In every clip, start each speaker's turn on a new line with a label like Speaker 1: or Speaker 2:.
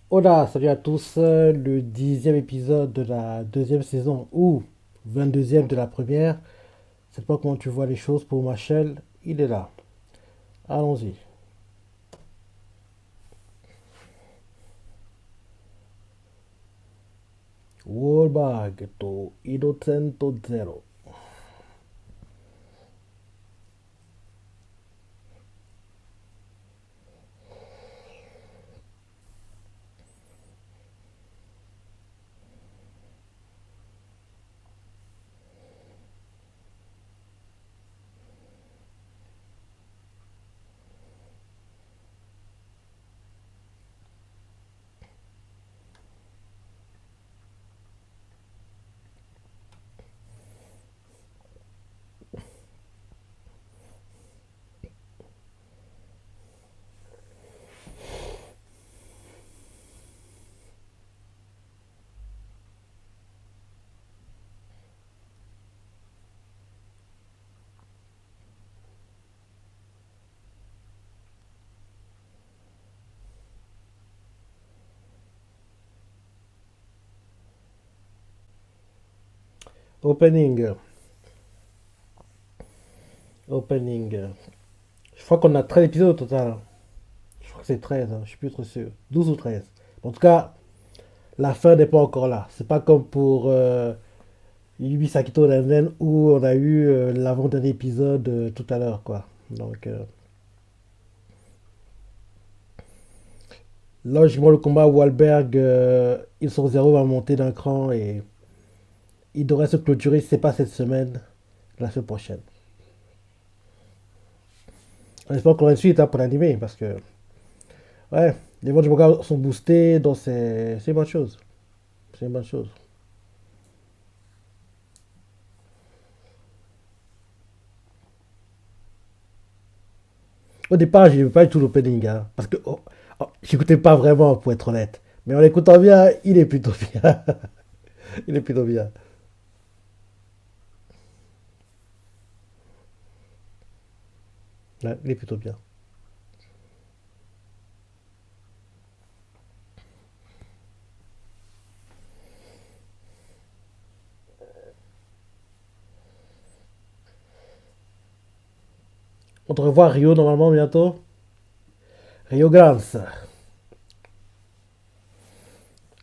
Speaker 1: Hola, salut à tous. Le 10e épisode de la deuxième saison ou 22e de la première. C'est pas comment tu vois les choses pour Machel. Il est là. Allons-y. Wallbag to Innocento Zero. Opening. Opening. Je crois qu'on a 13 épisodes au total. Je crois que c'est 13, hein. Je suis plus trop sûr. 12 ou 13. En tout cas, la fin n'est pas encore là. C'est pas comme pour Yubi Sakito Renren où on a eu l'avant-dernier épisode tout à l'heure, quoi. Donc, logiquement, le combat Wahlberg, ils sont zéro va monter d'un cran et il devrait se clôturer, si c'est pas cette semaine, la semaine prochaine. On espère qu'on aura une suite, hein, pour l'animé parce que, ouais, les ventes du manga sont boostées, donc c'est une bonne chose. C'est une bonne chose. Au départ, j'ai pas eu tout l'opening, hein, parce que j'écoutais pas vraiment, pour être honnête. Mais en l'écoutant bien, il est plutôt bien. Il est plutôt bien. Ouais, il est plutôt bien. On te revoit à Rio normalement bientôt. Rio Grande.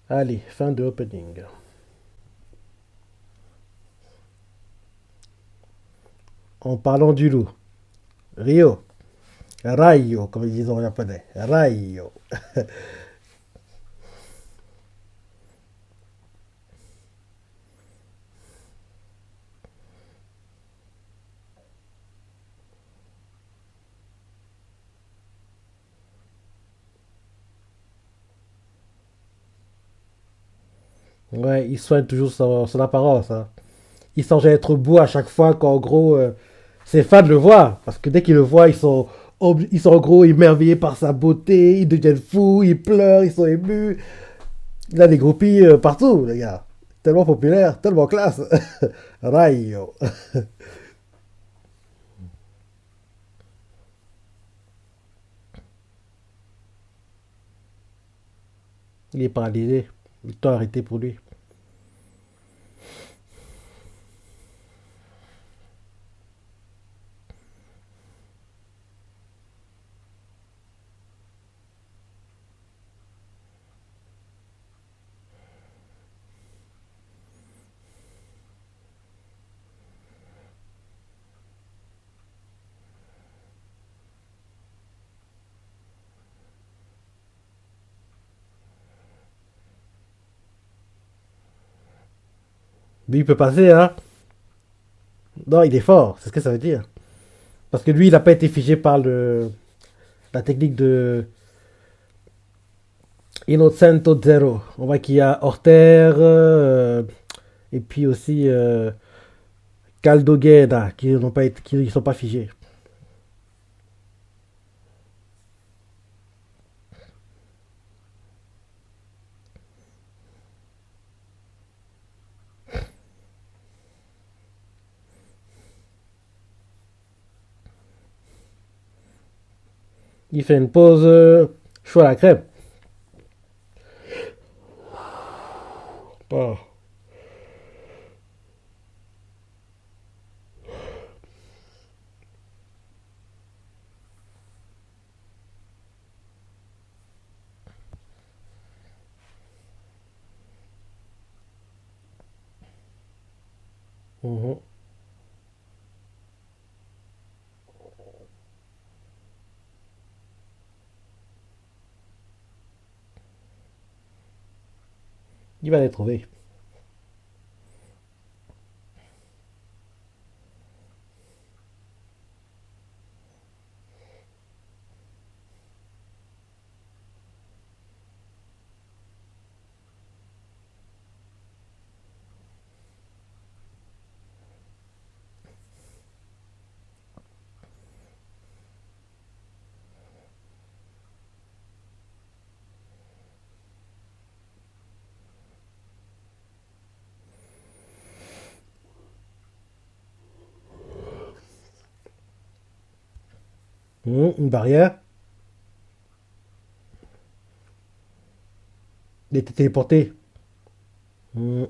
Speaker 1: Allez, fin de opening. En parlant du loup. Rio. Rayo, comme ils disent en japonais. Rayo. Ouais, il soigne toujours son apparence, hein. Il semble être beau à chaque fois qu'en gros, ses fans le voient. Parce que dès qu'ils le voient, ils sont en gros émerveillés par sa beauté, ils deviennent fous, ils pleurent, ils sont émus. Il a des groupies partout, les gars. Tellement populaire, tellement classe. Rayo. Il est paralysé. Le temps a arrêté pour lui. Lui, il peut passer, hein. Non, il est fort, c'est ce que ça veut dire. Parce que lui, il n'a pas été figé par la technique de Innocento Zero. On voit qu'il y a Horter et puis aussi Caldogueda qui ne sont pas figés. Il fait une pause chaud à la crème. Pas. Mhm. Il va les trouver. Une barrière. Il était téléporté. Mhm.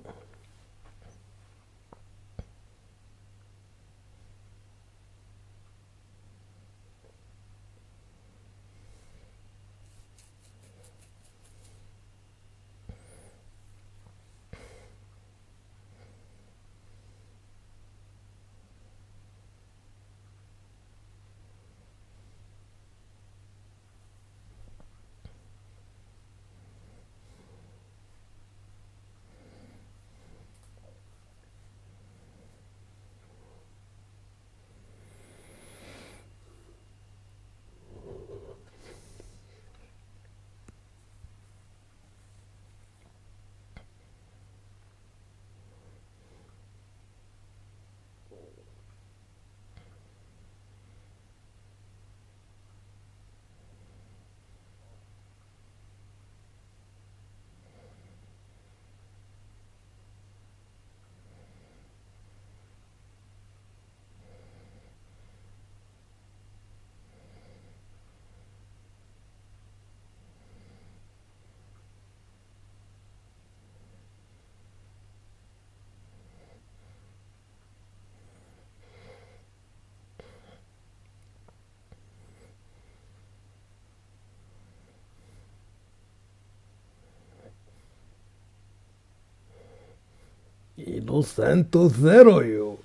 Speaker 1: Innocento zéro, yo.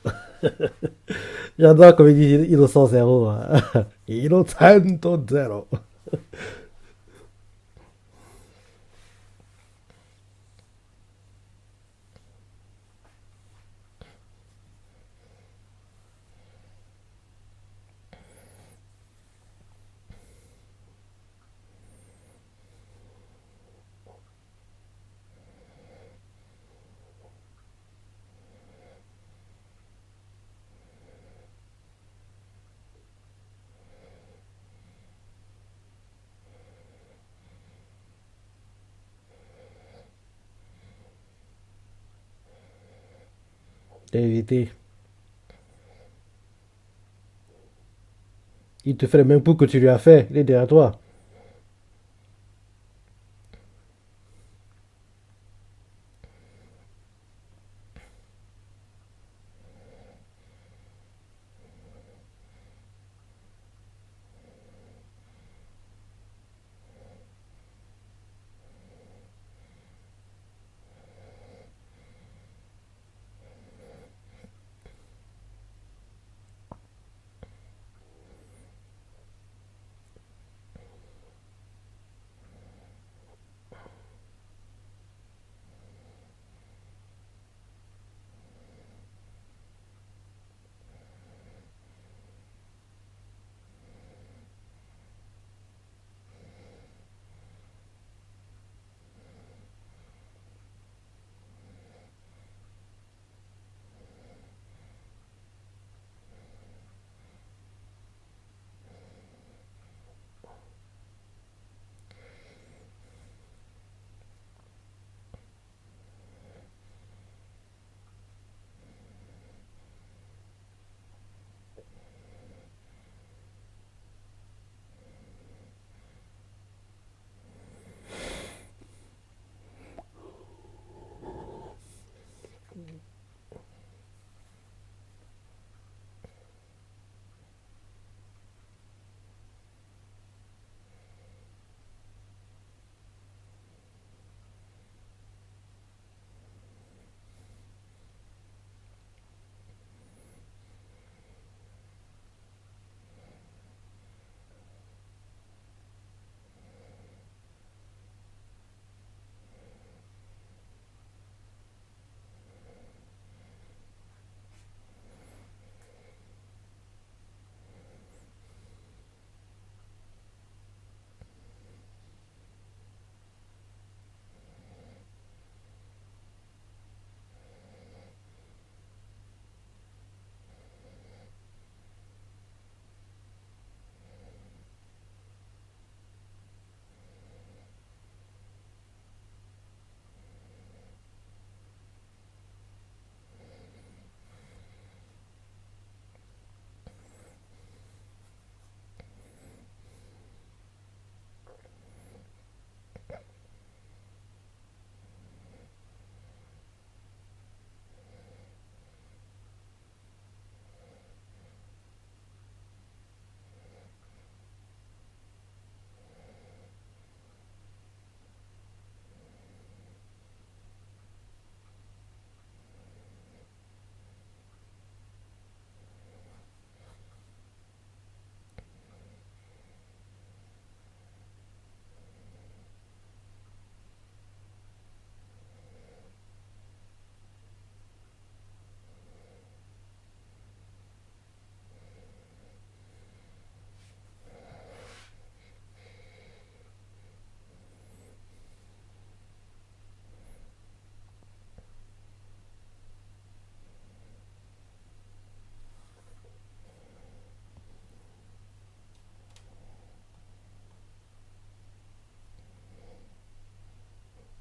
Speaker 1: J'adore comme il dit innocent zéro. Hein. Innocento zéro. T'as évité. Il te fait le même coup que tu lui as fait. Il est derrière toi.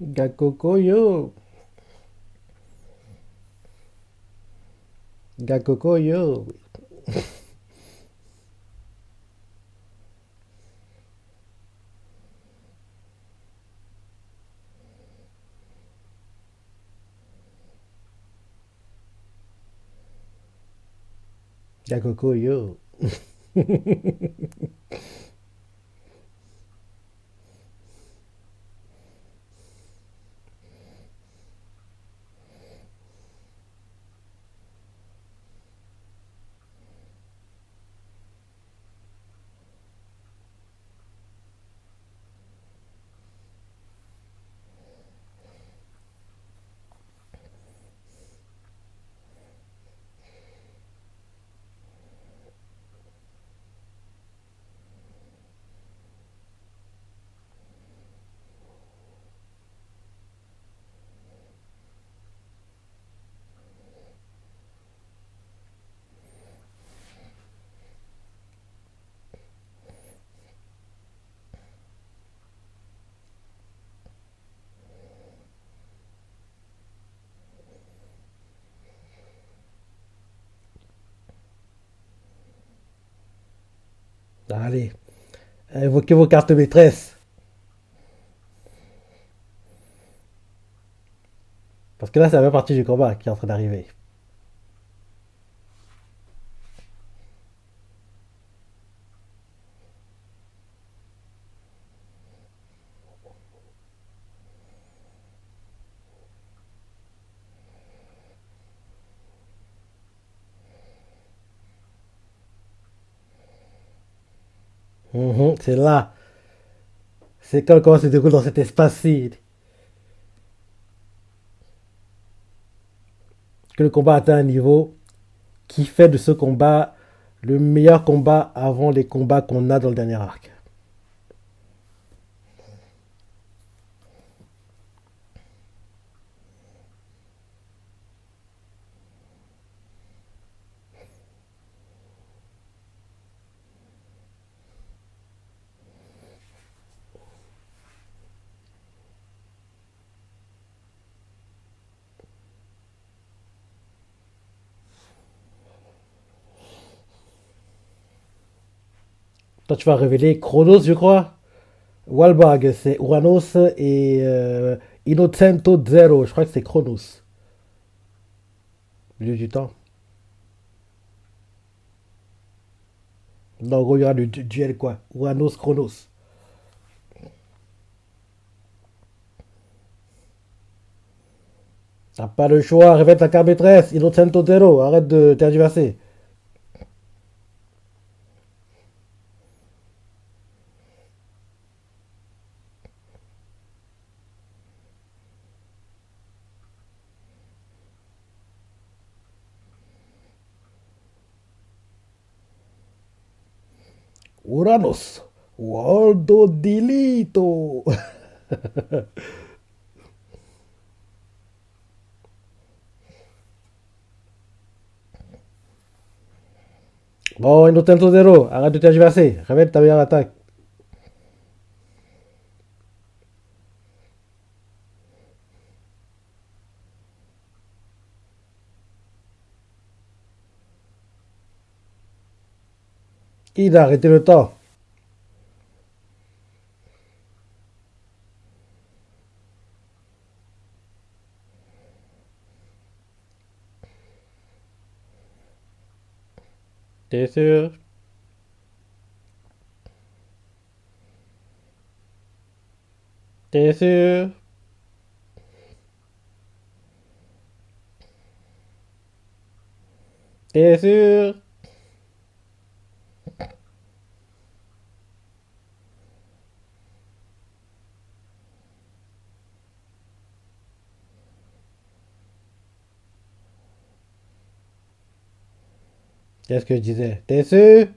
Speaker 1: Gakokoyo. Gakokoyo. Gakokoyo. Allez, invoquez vos cartes maîtresses. Parce que là, c'est la même partie du combat qui est en train d'arriver. C'est là. C'est quand le combat se déroule dans cet espace-ci que le combat atteint un niveau qui fait de ce combat le meilleur combat avant les combats qu'on a dans le dernier arc. Toi, tu vas révéler Chronos, je crois. Walbag, c'est Uranus et Innocento Zero. Je crois que c'est Chronos. Milieu du temps. Non, en gros, il y aura le duel, quoi. Uranus, Chronos. T'as pas le choix, révèle ta carte maîtresse. Innocento Zero. Arrête de tergiverser. Uranus. Waldo Dilito. Bon, Innocento Zero. Arrête de tergiverser. Révèle ta meilleure attaque. Il a arrêté le temps. T'es sûr? T'es sûr? T'es sûr? Qu'est-ce que je disais? T'es sûr?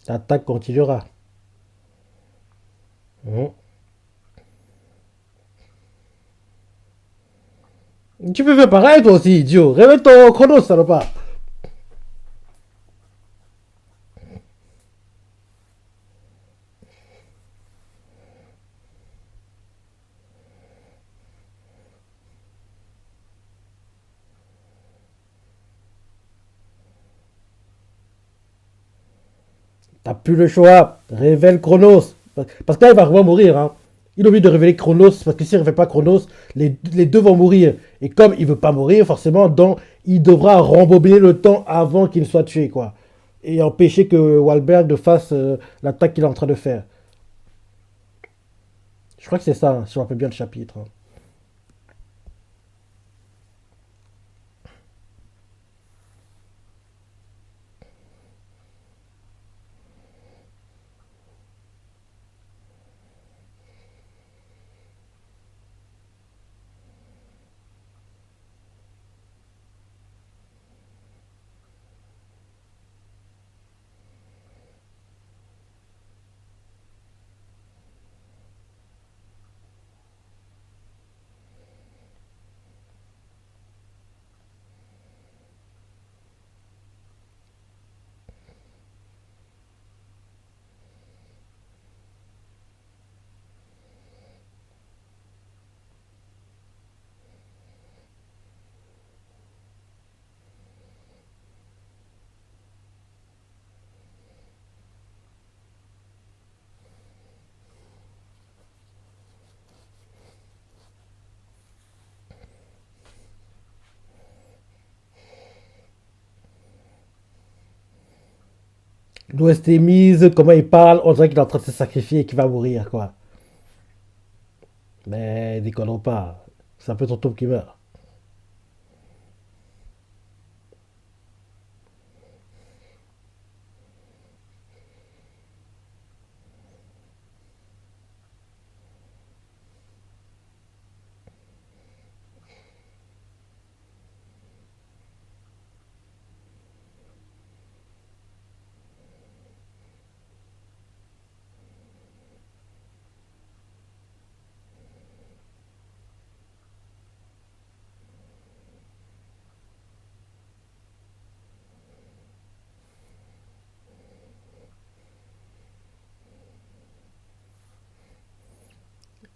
Speaker 1: L'attaque continuera. Mhm. Tu peux faire pareil toi aussi, idiot. Réveille ton chrono, salopard. T'as plus le choix. Révèle Chronos. Parce que là, il va vraiment mourir. Hein. Il a oublié de révéler Chronos. Parce que s'il ne révèle pas Chronos, les deux vont mourir. Et comme il veut pas mourir, forcément, donc, il devra rembobiner le temps avant qu'il ne soit tué. Quoi. Et empêcher que Wahlberg fasse l'attaque qu'il est en train de faire. Je crois que c'est ça, hein, si je me rappelle bien le chapitre. Hein. L'Ouest est mise, comment il parle, on dirait qu'il est en train de se sacrifier et qu'il va mourir, quoi. Mais déconnons pas. C'est un peu ton tour qui meurt.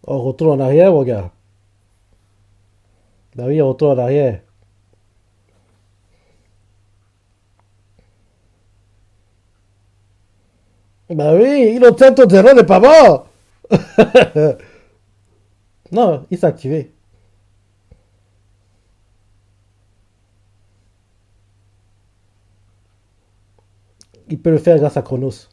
Speaker 1: On retourne en arrière, mon gars. Bah oui, on retourne en arrière. Bah oui, Innocent Zero n'est pas mort. Non, il s'est activé. Il peut le faire grâce à Chronos.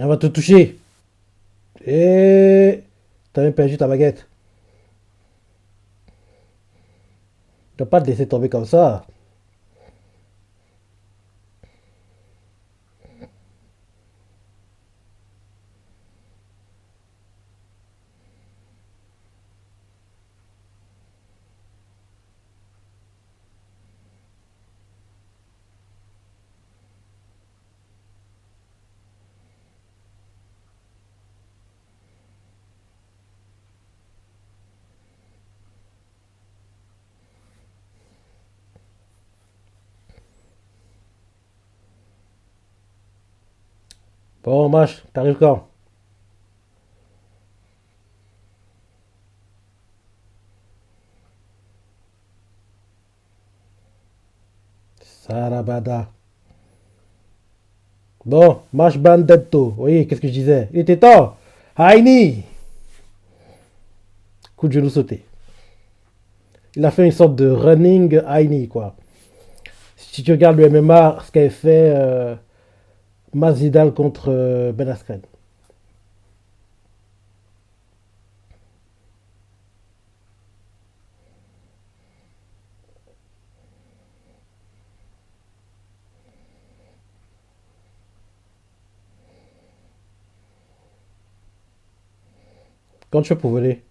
Speaker 1: Elle va te toucher. Et t'as même perdu ta baguette. Tu vas pas te laisser tomber comme ça. Bon, Mash, t'arrives quand? Sarabada. Bon, Mash Bandetto. Oui, qu'est-ce que je disais? Il était temps. Heini. Coup de genou sauté. Il a fait une sorte de running Heini, quoi. Si tu regardes le MMA, ce qu'avait fait Masvidal contre Ben Askren. Quand tu fais pour voler.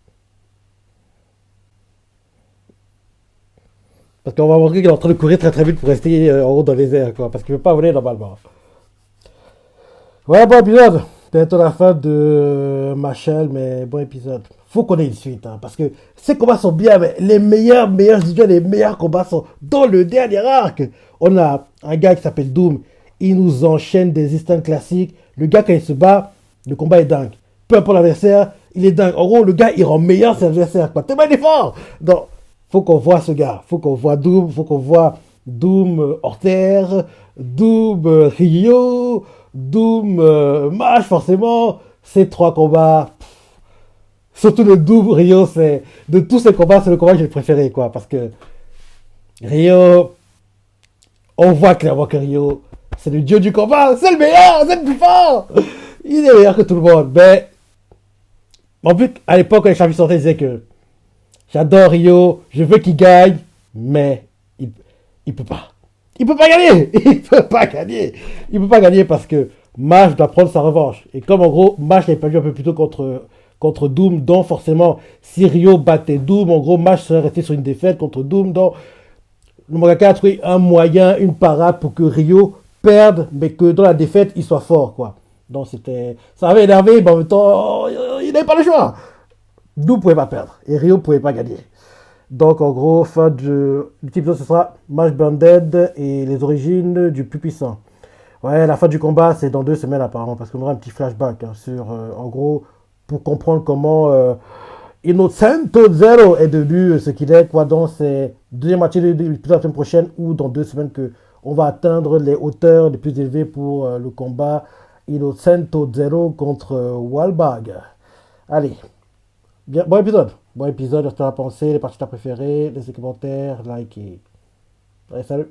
Speaker 1: Parce qu'on va voir qu'il est en train de courir très très vite pour rester en haut dans les airs, quoi. Parce qu'il ne veut pas voler normalement. Ouais, bon épisode. Bientôt la fin de Machel, mais bon épisode. Faut qu'on ait une suite, hein, parce que ces combats sont bien, mais meilleurs, je dirais, les meilleurs combats sont dans le dernier arc. On a un gars qui s'appelle Doom. Il nous enchaîne des instants classiques. Le gars, quand il se bat, le combat est dingue. Peu importe l'adversaire, il est dingue. En gros, le gars, il rend meilleur ses adversaires, quoi. Tellement il est fort. Donc, faut qu'on voit ce gars. Faut qu'on voit Doom. Faut qu'on voit Doom hors terre, Doom Ryo, Doom Mash, forcément. Ces trois combats. Surtout le Doom Ryo, c'est. De tous ces combats, c'est le combat que j'ai préféré, quoi. Parce que Ryo, on voit clairement que Ryo, c'est le dieu du combat. C'est le meilleur, c'est le plus fort. Il est meilleur que tout le monde. Mais, en plus, à l'époque, quand les champions sortaient, ils disaient que j'adore Ryo, je veux qu'il gagne, mais il peut pas. Il peut pas gagner. Il peut pas gagner. Il peut pas gagner parce que Mash doit prendre sa revanche. Et comme en gros, Mash l'avait perdu un peu plus tôt contre Doom, donc forcément, si Ryo battait Doom, en gros, Mash serait resté sur une défaite contre Doom, donc le mangaka a trouvé un moyen, une parade pour que Ryo perde, mais que dans la défaite, il soit fort, quoi. Donc c'était, ça avait énervé, mais en même temps, il n'avait pas le choix. Doom pouvait pas perdre et Ryo pouvait pas gagner. Donc en gros, fin de l'épisode, ce sera Mash Banded et les origines du plus puissant. Ouais, la fin du combat, c'est dans 2 semaines apparemment, parce qu'on aura un petit flashback hein, sur, en gros, pour comprendre comment Innocento Zero est devenu ce qu'il est, quoi, dans ces deuxième moitié de l'épisode la semaine prochaine ou dans 2 semaines que on va atteindre les hauteurs les plus élevées pour le combat Innocento Zero contre Walbag. Allez, bien, bon épisode. Bon épisode, j'espère la pensée, les parties préférées, laissez des commentaires, likez. Allez, salut.